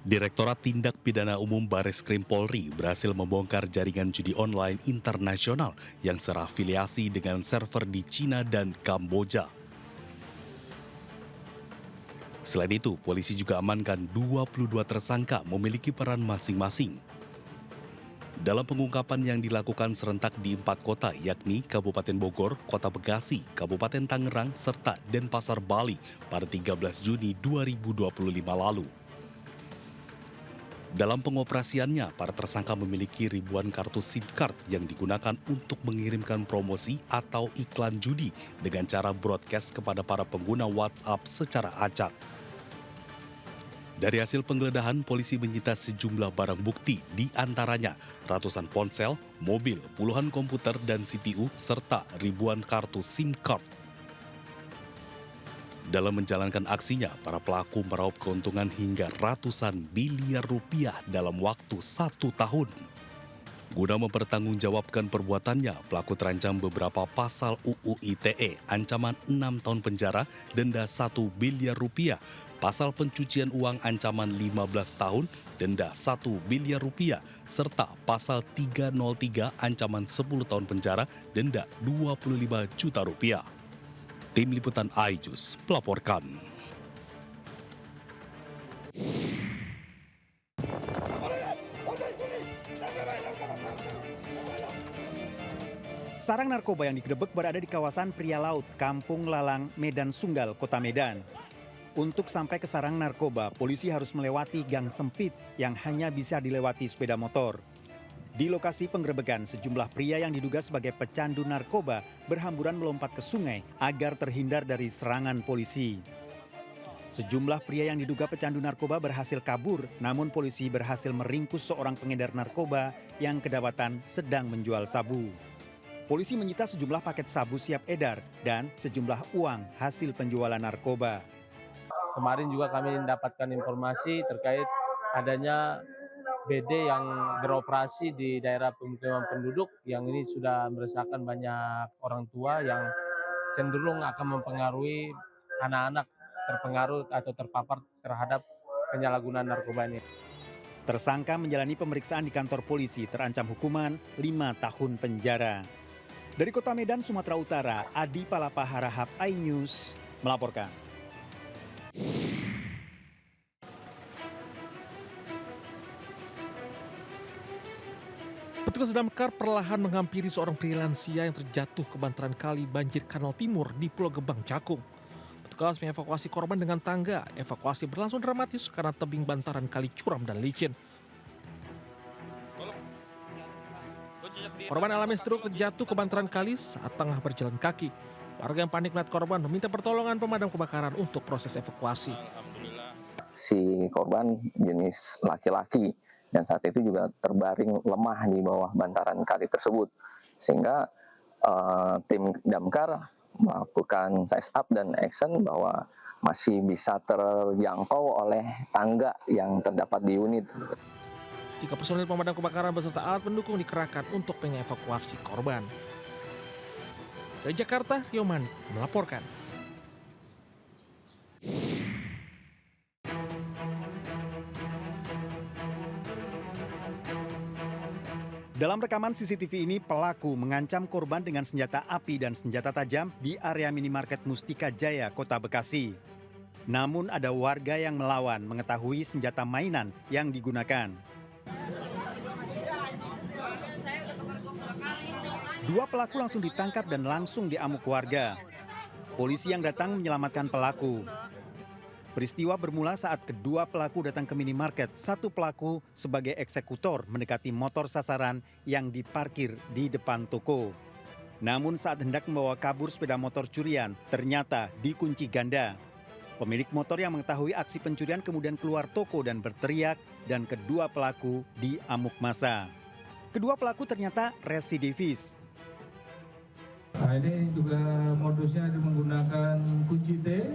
Direktorat Tindak Pidana Umum Bareskrim Polri berhasil membongkar jaringan judi online internasional yang serafiliasi dengan server di Cina dan Kamboja. Selain itu, polisi juga amankan 22 tersangka memiliki peran masing-masing. Dalam pengungkapan yang dilakukan serentak di 4 kota, yakni Kabupaten Bogor, Kota Bekasi, Kabupaten Tangerang, serta Denpasar, Bali pada 13 Juni 2025 lalu. Dalam pengoperasiannya, para tersangka memiliki ribuan kartu SIM card yang digunakan untuk mengirimkan promosi atau iklan judi dengan cara broadcast kepada para pengguna WhatsApp secara acak. Dari hasil penggeledahan, polisi menyita sejumlah barang bukti, di antaranya ratusan ponsel, mobil, puluhan komputer dan CPU, serta ribuan kartu SIM card. Dalam menjalankan aksinya, para pelaku meraup keuntungan hingga ratusan miliar rupiah dalam waktu 1 tahun. Guna mempertanggungjawabkan perbuatannya, pelaku terancam beberapa pasal UU ITE, ancaman 6 tahun penjara, denda 1 miliar rupiah, pasal pencucian uang ancaman 15 tahun, denda 1 miliar rupiah, serta pasal 303 ancaman 10 tahun penjara, denda 25 juta rupiah. Tim Liputan iNews melaporkan. Sarang narkoba yang digerebek berada di kawasan Pria Laut, Kampung Lalang, Medan Sunggal, Kota Medan. Untuk sampai ke sarang narkoba, polisi harus melewati gang sempit yang hanya bisa dilewati sepeda motor. Di lokasi penggerebekan, sejumlah pria yang diduga sebagai pecandu narkoba berhamburan melompat ke sungai agar terhindar dari serangan polisi. Sejumlah pria yang diduga pecandu narkoba berhasil kabur, namun polisi berhasil meringkus seorang pengedar narkoba yang kedapatan sedang menjual sabu. Polisi menyita sejumlah paket sabu siap edar dan sejumlah uang hasil penjualan narkoba. Kemarin juga kami mendapatkan informasi terkait adanya BD yang beroperasi di daerah pemukiman penduduk yang ini sudah meresahkan banyak orang tua yang cenderung akan mempengaruhi anak-anak terpengaruh atau terpapar terhadap penyalahgunaan narkoba ini. Tersangka menjalani pemeriksaan di kantor polisi terancam hukuman 5 tahun penjara. Dari Kota Medan, Sumatera Utara, Adi Palapa Harahap, iNews melaporkan. Petugas damkar perlahan menghampiri seorang pria lansia yang terjatuh ke bantaran kali banjir Kanal Timur di Pulau Gebang, Cakung. Petugas mengevakuasi korban dengan tangga. Evakuasi berlangsung dramatis karena tebing bantaran kali curam dan licin. Korban alami stroke terjatuh ke bantaran kali saat tengah berjalan kaki. Warga yang panik melihat korban meminta pertolongan pemadam kebakaran untuk proses evakuasi. Si korban jenis laki-laki dan saat itu juga terbaring lemah di bawah bantaran kali tersebut, sehingga tim damkar melakukan size up dan action bahwa masih bisa terjangkau oleh tangga yang terdapat di unit. 3 personil pemadam kebakaran beserta alat pendukung dikerahkan untuk mengevakuasi korban. Dari Jakarta, Rio Manik melaporkan. Dalam rekaman CCTV ini, pelaku mengancam korban dengan senjata api dan senjata tajam di area minimarket Mustika Jaya, Kota Bekasi. Namun ada warga yang melawan mengetahui senjata mainan yang digunakan. 2 pelaku langsung ditangkap dan langsung diamuk warga. Polisi yang datang menyelamatkan pelaku. Peristiwa bermula saat kedua pelaku datang ke minimarket. 1 pelaku sebagai eksekutor mendekati motor sasaran yang diparkir di depan toko. Namun saat hendak membawa kabur sepeda motor curian, ternyata dikunci ganda. Pemilik motor yang mengetahui aksi pencurian kemudian keluar toko dan berteriak, dan kedua pelaku diamuk massa. Kedua pelaku ternyata residivis. Nah, ini juga modusnya menggunakan kunci T,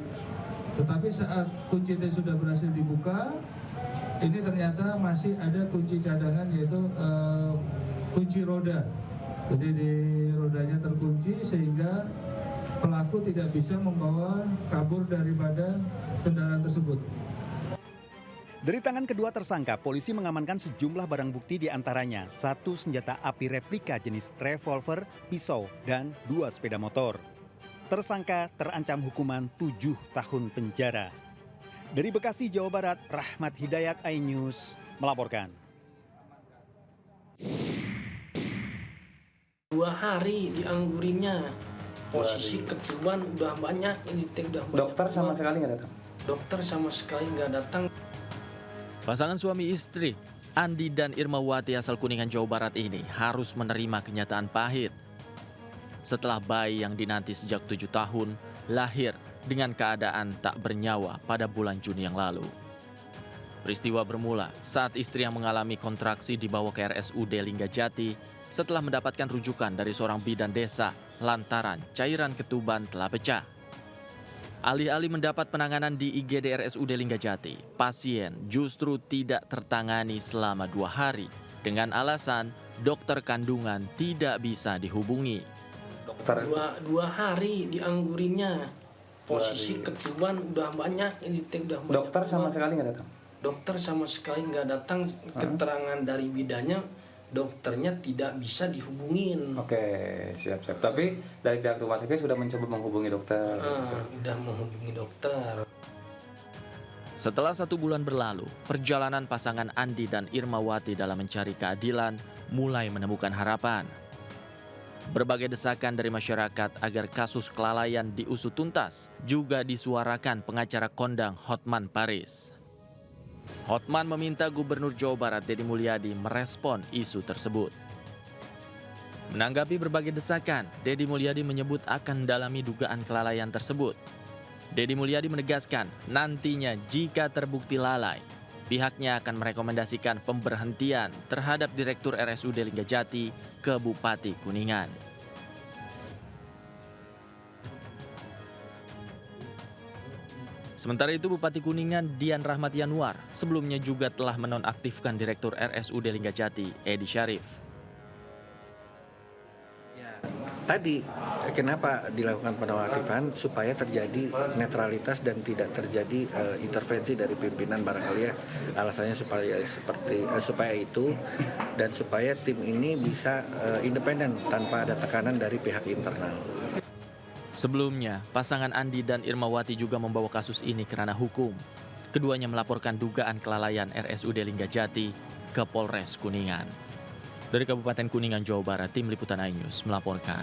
tetapi saat kunci T sudah berhasil dibuka, ini ternyata masih ada kunci cadangan, yaitu kunci roda. Jadi di rodanya terkunci sehingga pelaku tidak bisa membawa kabur daripada kendaraan tersebut. Dari tangan kedua tersangka, polisi mengamankan sejumlah barang bukti, di antaranya 1 senjata api replika jenis revolver, pisau, dan 2 sepeda motor. Tersangka terancam hukuman 7 tahun penjara. Dari Bekasi, Jawa Barat, Rahmat Hidayat, iNews melaporkan. 2 hari dianggurinya. Posisi ketuban udah banyak, ini teh udah banyak. Dokter sama sekali nggak datang? Dokter sama sekali nggak datang. Pasangan suami istri, Andi dan Irmawati asal Kuningan, Jawa Barat ini harus menerima kenyataan pahit. Setelah bayi yang dinanti sejak 7 tahun lahir dengan keadaan tak bernyawa pada bulan Juni yang lalu. Peristiwa bermula saat istri yang mengalami kontraksi dibawa ke RSUD Linggajati setelah mendapatkan rujukan dari seorang bidan desa lantaran cairan ketuban telah pecah. Alih-alih mendapat penanganan di IGD RSUD Linggajati, pasien justru tidak tertangani selama 2 hari dengan alasan dokter kandungan tidak bisa dihubungi. Dokter 2 hari dianggurinya. Posisi ketuban udah banyak, ini teh udah banyak. dokter sama sekali nggak datang? Dokter sama sekali nggak datang. Keterangan dari bidannya, dokternya tidak bisa dihubungin. Oke, siap-siap. Tapi dari pihak rumah sakit sudah mencoba menghubungi dokter. Udah menghubungi dokter. Setelah 1 bulan berlalu, perjalanan pasangan Andi dan Irmawati dalam mencari keadilan mulai menemukan harapan. Berbagai desakan dari masyarakat agar kasus kelalaian diusut tuntas juga disuarakan pengacara kondang Hotman Paris. Hotman meminta Gubernur Jawa Barat Deddy Mulyadi merespon isu tersebut. Menanggapi berbagai desakan, Deddy Mulyadi menyebut akan mendalami dugaan kelalaian tersebut. Deddy Mulyadi menegaskan nantinya jika terbukti lalai, pihaknya akan merekomendasikan pemberhentian terhadap Direktur RSUD Linggajati ke Bupati Kuningan. Sementara itu Bupati Kuningan Dian Rahmat Yanuar sebelumnya juga telah menonaktifkan Direktur RSUD Linggajati Edi Syarif. Tadi kenapa dilakukan penonaktifan supaya terjadi netralitas dan tidak terjadi intervensi dari pimpinan, barangkali ya alasannya supaya itu dan supaya tim ini bisa independen tanpa ada tekanan dari pihak internal. Sebelumnya, pasangan Andi dan Irmawati juga membawa kasus ini ke ranah hukum. Keduanya melaporkan dugaan kelalaian RSUD Linggajati ke Polres Kuningan. Dari Kabupaten Kuningan, Jawa Barat, Tim Liputan iNews melaporkan.